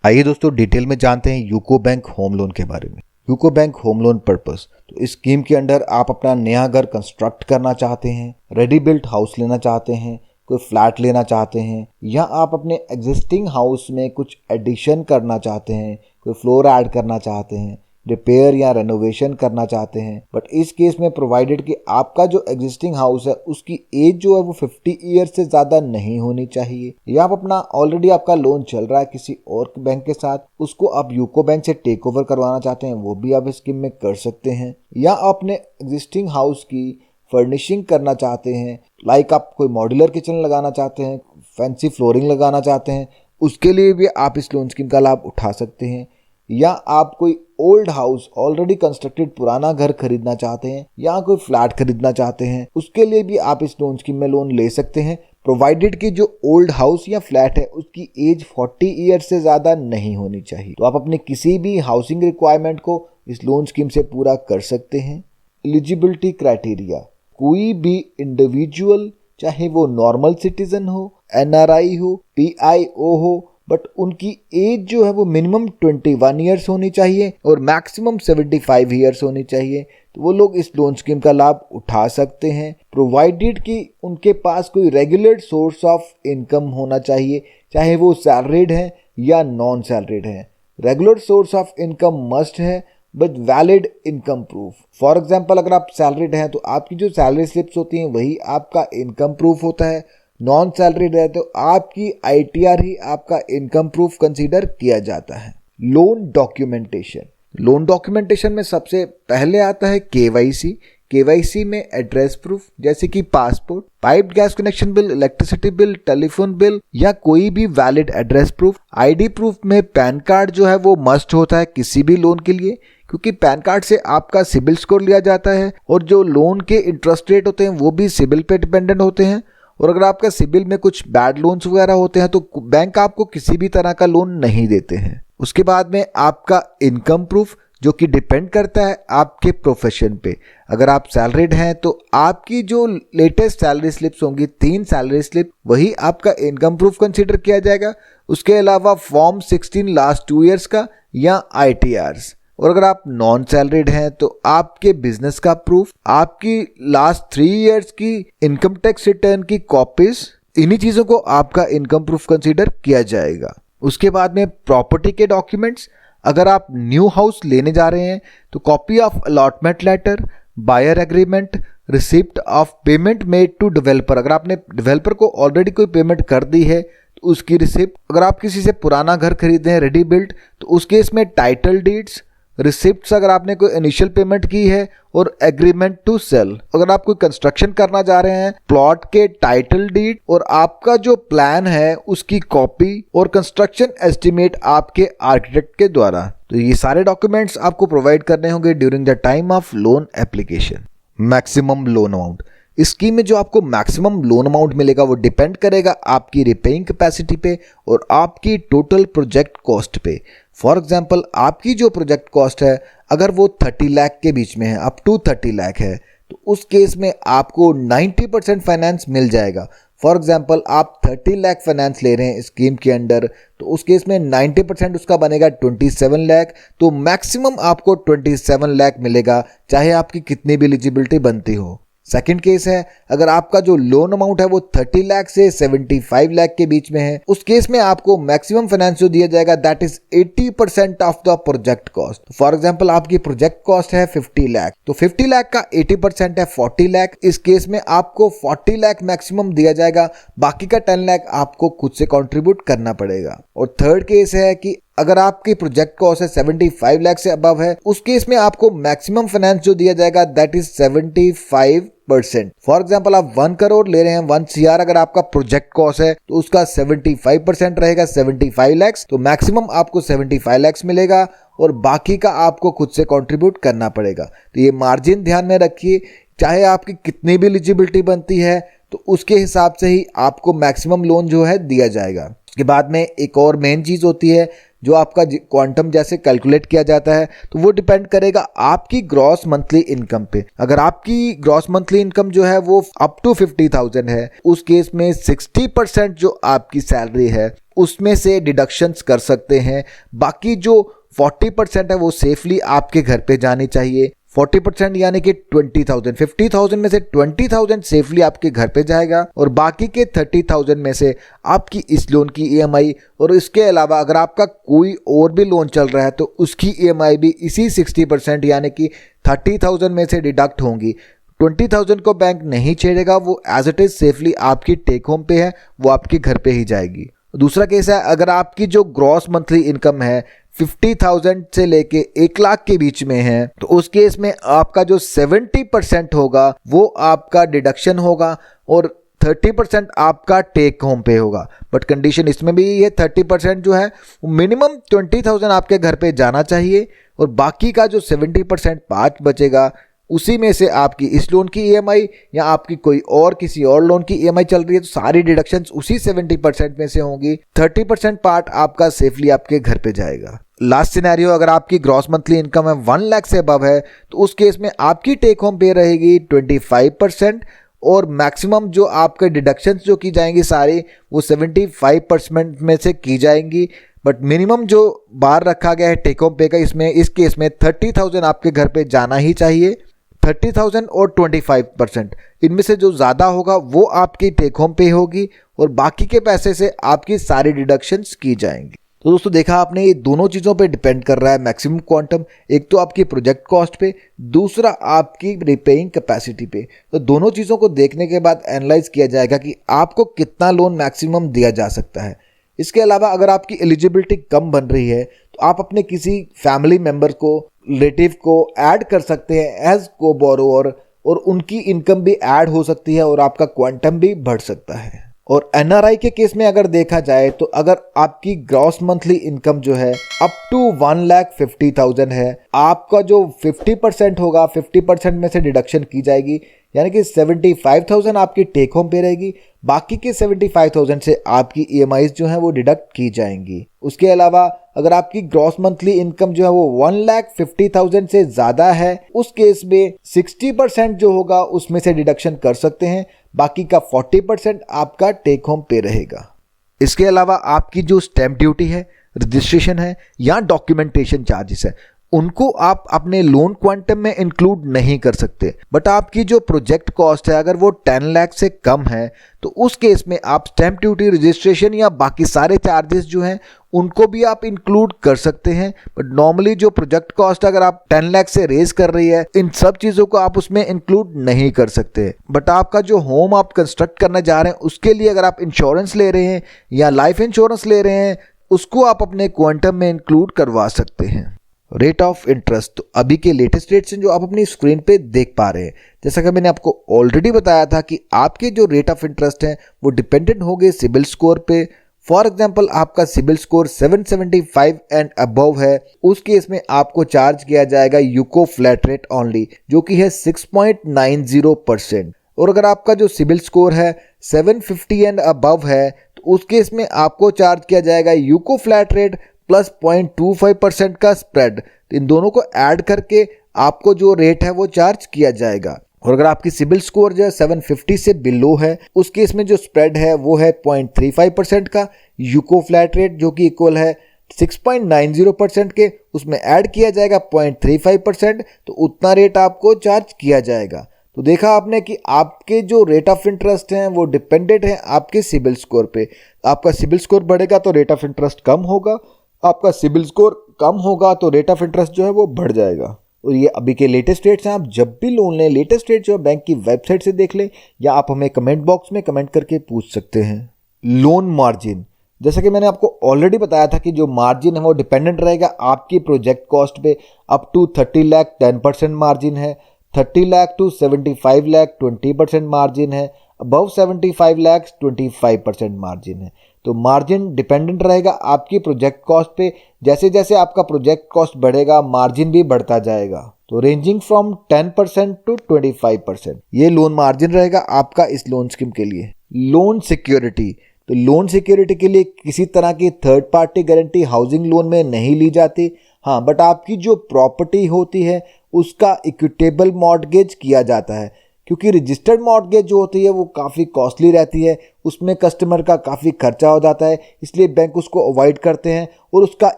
आइए दोस्तों डिटेल में जानते हैं यूको बैंक होम लोन के बारे में। UCO bank home loan purpose, तो इस स्कीम के अंडर आप अपना नया घर कंस्ट्रक्ट करना चाहते हैं, रेडी बिल्ट हाउस लेना चाहते हैं, कोई फ्लैट लेना चाहते हैं, या आप अपने एग्जिस्टिंग हाउस में कुछ एडिशन करना चाहते हैं, कोई फ्लोर ऐड करना चाहते हैं, रिपेयर या रेनोवेशन करना चाहते हैं। बट इस केस में प्रोवाइडेड कि आपका जो एग्जिस्टिंग हाउस है उसकी एज जो है वो 50 ईयर्स से ज़्यादा नहीं होनी चाहिए, या आप अपना ऑलरेडी आपका लोन चल रहा है किसी और बैंक के साथ, उसको आप यूको बैंक से टेक ओवर करवाना चाहते हैं, वो भी आप इस स्कीम में कर सकते हैं। या अपने एग्जिस्टिंग हाउस की फर्निशिंग करना चाहते हैं, लाइक आप कोई मॉड्यूलर किचन लगाना चाहते हैं, फैंसी फ्लोरिंग लगाना चाहते हैं, उसके लिए भी आप इस लोन स्कीम का लाभ उठा सकते हैं। या आप कोई ओल्ड हाउस ऑलरेडी कंस्ट्रक्टेड पुराना घर खरीदना चाहते हैं, या कोई फ्लैट खरीदना चाहते हैं, उसके लिए भी आप इस लोन स्कीम में लोन ले सकते हैं, प्रोवाइडेड कि जो ओल्ड हाउस या फ्लैट है उसकी एज 40 ईयर से ज़्यादा नहीं होनी चाहिए। तो आप अपने किसी भी हाउसिंग रिक्वायरमेंट को इस लोन स्कीम से पूरा कर सकते हैं। एलिजिबिलिटी क्राइटेरिया, कोई भी इंडिविजुअल, चाहे वो नॉर्मल सिटीजन हो, एनआरआई हो, पीआईओ हो, बट उनकी एज जो है वो मिनिमम 21 ईयर्स होनी चाहिए और मैक्सिमम 75 ईयर्स होनी चाहिए, तो वो लोग इस लोन स्कीम का लाभ उठा सकते हैं, प्रोवाइडेड कि उनके पास कोई रेगुलर सोर्स ऑफ इनकम होना चाहिए, चाहे वो सैलरीड है या नॉन सैलरीड है। Regular source of income must है but valid income proof. For example, अगर आप सैलरीड हैं तो आपकी जो सैलरी स्लिप्स होती हैं वही आपका इनकम प्रूफ होता है। नॉन सैलरीड है तो आपकी आईटीआर ही आपका इनकम प्रूफ कंसीडर किया जाता है। लोन डॉक्यूमेंटेशन, लोन डॉक्यूमेंटेशन में सबसे पहले आता है केवाईसी। केवाईसी में एड्रेस प्रूफ जैसे कि passport, piped gas connection bill, electricity bill, telephone bill, या कोई भी valid address proof. ID proof में पैन कार्ड जो है वो मस्ट होता है किसी भी लोन के लिए, क्योंकि पैन कार्ड से आपका सिबिल स्कोर लिया जाता है और जो लोन के इंटरेस्ट रेट होते हैं वो भी सिबिल पे डिपेंडेंट होते हैं। और अगर आपका सिबिल में कुछ बैड लोन्स वगैरह होते हैं तो बैंक आपको किसी भी तरह का लोन नहीं देते हैं। उसके बाद में आपका इनकम प्रूफ, जो कि डिपेंड करता है आपके प्रोफेशन पे। अगर आप सैलरीड हैं तो आपकी जो लेटेस्ट सैलरी स्लिप्स होंगी, 3 सैलरी स्लिप, वही आपका इनकम प्रूफ कंसीडर किया जाएगा। उसके अलावा फॉर्म 16 लास्ट 2 ईयर्स का या आईटीआर्स। और अगर आप नॉन सैलरीड हैं तो आपके बिजनेस का प्रूफ, आपकी लास्ट 3 ईयर्स की इनकम टैक्स रिटर्न की कॉपीज, इन्हीं चीज़ों को आपका इनकम प्रूफ कंसीडर किया जाएगा। उसके बाद में प्रॉपर्टी के डॉक्यूमेंट्स, अगर आप न्यू हाउस लेने जा रहे हैं तो copy of allotment letter, buyer agreement, receipt of payment made to developer, अगर आपने डेवलपर को ऑलरेडी कोई पेमेंट कर दी है तो उसकी रिसिप्ट। अगर आप किसी से पुराना घर खरीदे हैं रेडी बिल्ट तो उस केस में टाइटल डीड्स, रिसिप्ट्स अगर आपने कोई इनिशियल पेमेंट की है, और एग्रीमेंट टू सेल। अगर आप कोई कंस्ट्रक्शन करना जा रहे हैं, प्लॉट के टाइटल डीड और आपका जो प्लान है उसकी कॉपी, और कंस्ट्रक्शन एस्टिमेट आपके आर्किटेक्ट के द्वारा। तो ये सारे डॉक्यूमेंट्स आपको प्रोवाइड करने होंगे during the time of loan application. Maximum loan amount, इस स्कीम में जो आपको मैक्सिमम लोन अमाउंट मिलेगा वो डिपेंड करेगा आपकी रिपेइंग कैपेसिटी पे और आपकी टोटल प्रोजेक्ट कॉस्ट पे। फॉर एग्जांपल, आपकी जो प्रोजेक्ट कॉस्ट है अगर वो 30 लाख के बीच में है, अप टू 30 लाख है, तो उस केस में आपको 90% फाइनेंस मिल जाएगा। फॉर एग्जांपल, आप 30 लाख फाइनेंस ले रहे हैं स्कीम के अंडर, तो उस केस में 90% उसका बनेगा 27 लाख, तो मैक्सिमम आपको 27 लाख मिलेगा, चाहे आपकी कितनी भी एलिजिबिलिटी बनती हो। सेकंड केस है, अगर आपका जो लोन अमाउंट है वो 30 लाख से 75 लाख के बीच में है, उस केस में आपको मैक्सिमम फाइनेंस जो दिया जाएगा that is 80% of the project cost. For example, आपकी प्रोजेक्ट कॉस्ट है 50 लाख, तो 50 लाख का 80% है 40 लाख। इस केस में आपको 40 लाख मैक्सिमम दिया जाएगा, बाकी का 10 लाख आपको खुद से कॉन्ट्रीब्यूट करना पड़ेगा। और थर्ड केस है कि अगर आपकी प्रोजेक्ट कॉस्ट है 75 लाख से अबव है, उस केस में आपको मैक्सिमम फाइनेंस जो दिया जाएगा दैट इज 75%। फॉर एग्जांपल, आप 1 करोड़ ले रहे हैं, 1 CR अगर आपका प्रोजेक्ट कॉस्ट है तो उसका 75% रहेगा 75 लाख, तो मैक्सिमम आपको 75 लाख मिलेगा और बाकी का आपको खुद से कंट्रीब्यूट करना पड़ेगा। तो ये मार्जिन ध्यान में रखिए, चाहे आपकी कितनी भी एलिजिबिलिटी बनती है तो उसके हिसाब से ही आपको मैक्सिमम लोन जो है दिया जाएगा। उसके बाद में एक और मेन चीज़ होती है जो आपका क्वांटम जैसे कैलकुलेट किया जाता है, तो वो डिपेंड करेगा आपकी ग्रॉस मंथली इनकम पे। अगर आपकी ग्रॉस मंथली इनकम जो है वो अप टू 50,000 है, उस केस में 60% जो आपकी सैलरी है उसमें से डिडक्शंस कर सकते हैं। बाकी जो 40% है वो सेफली आपके घर पे जानी चाहिए। 40% यानी कि 20,000, 50,000 में से 20,000 सेफली आपके घर पे जाएगा और बाकी के 30,000 में से आपकी इस लोन की ईएमआई, और इसके अलावा अगर आपका कोई और भी लोन चल रहा है तो उसकी ईएमआई भी इसी 60% यानी कि 30,000 में से डिडक्ट होंगी। 20,000 को बैंक नहीं छेड़ेगा, वो एज इट इज सेफली आपकी टेक होम पे है, वो आपके घर पे ही जाएगी। दूसरा केस है, अगर आपकी जो ग्रॉस मंथली इनकम है 50,000 से लेके 1 लाख के बीच में है, तो उस केस में आपका जो 70% होगा वो आपका डिडक्शन होगा और 30% आपका टेक होम पे होगा। बट कंडीशन इसमें भी ये 30% जो है मिनिमम 20,000 आपके घर पे जाना चाहिए और बाकी का जो 70% 5 बचेगा उसी में से आपकी इस लोन की ईएमआई या आपकी कोई और किसी और लोन की ईएमआई चल रही है तो सारी डिडक्शंस उसी 70% में से होंगी। 30% पार्ट आपका सेफली आपके घर पे जाएगा। लास्ट सिनेरियो, अगर आपकी ग्रॉस मंथली इनकम है 1 लाख से अबव है तो उस केस में आपकी टेक होम पे रहेगी 25% और मैक्सिमम जो आपके डिडक्शंस जो की जाएंगी सारी वो 75% में से की जाएंगी। बट मिनिमम जो बार रखा गया है टेक होम पे का, इसमें इस केस में 30,000 आपके घर पे जाना ही चाहिए। 30,000 और 25%, इनमें से जो ज़्यादा होगा वो आपकी टेक होम पे होगी और बाकी के पैसे से आपकी सारी डिडक्शंस की जाएंगी। तो दोस्तों देखा आपने, ये दोनों चीज़ों पे डिपेंड कर रहा है मैक्सिमम क्वांटम, एक तो आपकी प्रोजेक्ट कॉस्ट पे, दूसरा आपकी रिपेइंग कैपेसिटी पे। तो दोनों चीज़ों को देखने के बाद एनालाइज किया जाएगा कि आपको कितना लोन मैक्सिमम दिया जा सकता है। इसके अलावा अगर आपकी एलिजिबिलिटी कम बन रही है तो आप अपने किसी फैमिली मेम्बर को, रिलेटिव को ऐड कर सकते हैं एज को बोरोवर और उनकी इनकम भी ऐड हो सकती है और आपका क्वांटम भी बढ़ सकता है। और एनआरआई के केस में अगर देखा जाए तो अगर आपकी ग्रॉस मंथली इनकम जो है अप टू 1,50,000 है, आपका जो 50% होगा 50% में से डिडक्शन की जाएगी यानी कि 75,000 आपकी टेक होम पे रहेगी। बाकी के 75,000 से आपकी ईएमआईज जो है वो डिडक्ट की जाएंगी। उसके अलावा अगर आपकी ग्रॉस मंथली इनकम जो है वो 1,50,000 से ज़्यादा है, उस केस में 60% जो होगा उसमें से डिडक्शन कर सकते हैं, बाकी का 40% आपका टेक होम पे रहेगा। इसके अलावा आपकी जो स्टैंप ड्यूटी है, रजिस्ट्रेशन है या डॉक्यूमेंटेशन चार्जेस है, उनको आप अपने लोन क्वांटम में इंक्लूड नहीं कर सकते। बट आपकी जो प्रोजेक्ट कॉस्ट है अगर वो 10 लाख से कम है तो उस केस में आप स्टैंप ड्यूटी, रजिस्ट्रेशन या बाकी सारे चार्जेस जो हैं उनको भी आप इंक्लूड कर सकते हैं। बट नॉर्मली जो प्रोजेक्ट कॉस्ट अगर आप 10 लाख से रेज कर रही है, इन सब चीज़ों को आप उसमें इंक्लूड नहीं कर सकते। बट आपका जो होम आप कंस्ट्रक्ट करने जा रहे हैं उसके लिए अगर आप इंश्योरेंस ले रहे हैं या लाइफ इंश्योरेंस ले रहे हैं, उसको आप अपने क्वांटम में इंक्लूड करवा सकते हैं। रेट ऑफ इंटरेस्ट, तो अभी के लेटेस्ट रेट्स हैं जो आप अपनी स्क्रीन पे देख पा रहे हैं। जैसा कि मैंने आपको ऑलरेडी बताया था कि आपके जो रेट ऑफ इंटरेस्ट हैं वो डिपेंडेंट होंगे सिबिल स्कोर पे। फॉर एग्जांपल आपका सिबिल स्कोर 775 एंड अबव है, उस केस में आपको चार्ज किया जाएगा यूको फ्लैट रेट ओनली जो कि है 6.90%। और अगर आपका जो सिबिल स्कोर है 750 एंड अबव है तो उस केस में आपको चार्ज किया जाएगा यूको फ्लैट रेट प्लस 0.25% का स्प्रेड। इन दोनों को ऐड करके आपको जो रेट है वो चार्ज किया जाएगा। और अगर आपकी सिबिल स्कोर जो है 750 से बिलो है, उस केस में जो स्प्रेड है वो है 0.35% का यूको फ्लैट रेट जो कि इक्वल है 6.90% के, उसमें ऐड किया जाएगा 0.35%, तो उतना रेट आपको चार्ज किया जाएगा। तो देखा आपने कि आपके जो रेट ऑफ इंटरेस्ट हैं वो डिपेंडेंट है आपके सिबिल स्कोर पे। आपका सिबिल स्कोर बढ़ेगा तो रेट ऑफ इंटरेस्ट कम होगा, आपका सिबिल स्कोर कम होगा तो रेट ऑफ इंटरेस्ट जो है वो बढ़ जाएगा। और ये अभी के लेटेस्ट रेट्स हैं, आप जब भी लोन लें लेटेस्ट रेट जो है बैंक की वेबसाइट से देख लें या आप हमें कमेंट बॉक्स में कमेंट करके पूछ सकते हैं। लोन मार्जिन, जैसा कि मैंने आपको ऑलरेडी बताया था कि जो मार्जिन है वो डिपेंडेंट रहेगा आपकी प्रोजेक्ट कॉस्ट पे। अप टू 30 लाख 10% मार्जिन है, 30 लाख टू 75 लाख 20% मार्जिन है, अबव 75 लाख 25% मार्जिन है। तो मार्जिन डिपेंडेंट रहेगा आपकी प्रोजेक्ट कॉस्ट पे। जैसे जैसे आपका प्रोजेक्ट कॉस्ट बढ़ेगा मार्जिन भी बढ़ता जाएगा। तो रेंजिंग फ्रॉम 10% टू 25%, ये लोन मार्जिन रहेगा आपका इस लोन स्कीम के लिए। लोन सिक्योरिटी, तो लोन सिक्योरिटी के लिए किसी तरह की third party guarantee housing loan में नहीं ली जाती। हाँ, बट आपकी जो प्रॉपर्टी होती है उसका इक्विटेबल मॉर्टगेज किया जाता है, क्योंकि रजिस्टर्ड मॉर्टगेज जो होती है वो काफ़ी कॉस्टली रहती है, उसमें कस्टमर का काफ़ी खर्चा हो जाता है, इसलिए बैंक उसको अवॉइड करते हैं और उसका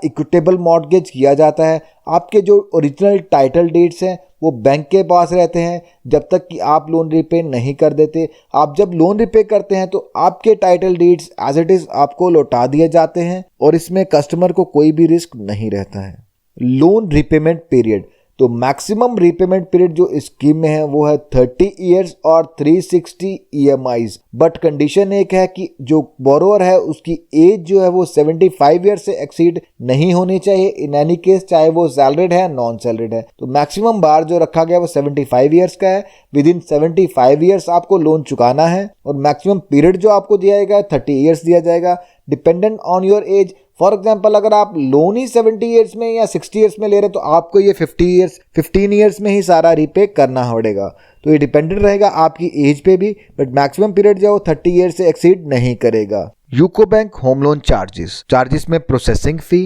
इक्विटेबल मॉर्टगेज किया जाता है। आपके जो ओरिजिनल टाइटल डीड्स हैं वो बैंक के पास रहते हैं जब तक कि आप लोन रिपे नहीं कर देते। आप जब लोन रिपे करते हैं तो आपके title deeds as it is आपको लौटा दिए जाते हैं और इसमें कस्टमर को कोई भी रिस्क नहीं रहता है। लोन रिपेमेंट पीरियड, तो मैक्सिमम रीपेमेंट पीरियड जो स्कीम में है वो है 30 ईयर्स और 360 EMIs, बट कंडीशन एक है कि जो बोरोवर है उसकी एज जो है वो 75 ईयर्स से एक्सीड नहीं होनी चाहिए इन एनी केस, चाहे वो सैलरीड है नॉन सैलरीड है। तो मैक्सिमम बार जो रखा गया वो 75 ईयर्स का है। विद इन 75 ईयर्स आपको लोन चुकाना है और मैक्सिमम पीरियड जो आपको दिया जाएगा 30 ईयर्स दिया जाएगा, dependent on your age. For example अगर आप लोन ही 70 ईयर्स में या 60 ईयर्स में ले रहे हैं तो आपको ये 15 ईयर्स में ही सारा रीपे करना पड़ेगा। तो ये डिपेंडेंट रहेगा आपकी एज पे भी, बट मैक्सिमम पीरियड जो 30 ईयर्स से एक्सीड नहीं करेगा। UCO bank home loan charges में प्रोसेसिंग फी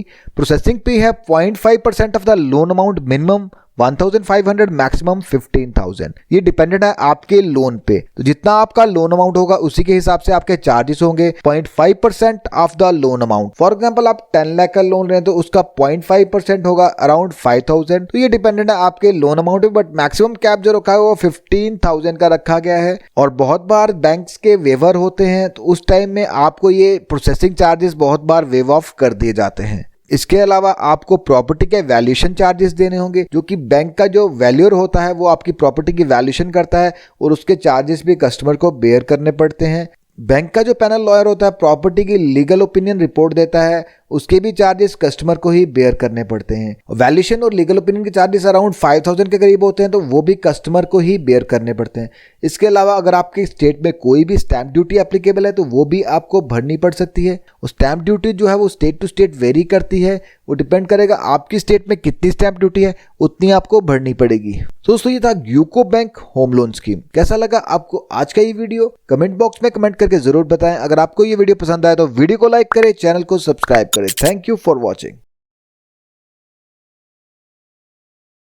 है 0.5% of the loan amount, minimum 1,500, maximum 15,000। ये डिपेंडेंट है आपके लोन पे, तो जितना आपका लोन अमाउंट होगा उसी के हिसाब से आपके चार्जेस होंगे। 0.5% of the loan amount, for example आप 10 लाख का लोन रहे तो उसका 0.5% होगा अराउंड 5,000। तो ये डिपेंडेंट है आपके लोन अमाउंट पे, बट मैक्सिमम कैप जो रखा है वो 15,000 का रखा गया है। और बहुत बार बैंक्स के वेवर होते हैं तो उस टाइम में आपको ये प्रोसेसिंग चार्जेस बहुत बार वेव ऑफ कर दिए जाते हैं। इसके अलावा आपको प्रॉपर्टी के वैल्यूएशन चार्जेस देने होंगे, जो कि बैंक का जो वैल्यूअर होता है वो आपकी प्रॉपर्टी की वैल्यूएशन करता है और उसके चार्जेस भी कस्टमर को बेयर करने पड़ते हैं। बैंक का जो पैनल लॉयर होता है प्रॉपर्टी की लीगल ओपिनियन रिपोर्ट देता है, उसके भी चार्जेस कस्टमर को ही बेयर करने पड़ते हैं। वैल्यूएशन और लीगल ओपिनियन के चार्जेस अराउंड 5,000 के करीब होते हैं, तो वो भी कस्टमर को ही बेयर करने पड़ते हैं। इसके अलावा अगर आपके स्टेट में कोई भी स्टैंप ड्यूटी एप्लीकेबल है तो वो भी आपको भरनी पड़ सकती है। और स्टैंप ड्यूटी जो है वो स्टेट टू स्टेट वेरी करती है, वो डिपेंड करेगा आपकी स्टेट में कितनी स्टैंप ड्यूटी है उतनी आपको भरनी पड़ेगी। तो दोस्तों ये था UCO bank home loan scheme. कैसा लगा आपको आज का ये वीडियो? कमेंट बॉक्स में कमेंट करके जरूर बताएं। अगर आपको ये वीडियो पसंद आया तो वीडियो को लाइक करें, चैनल को सब्सक्राइब करें। Thank you for watching.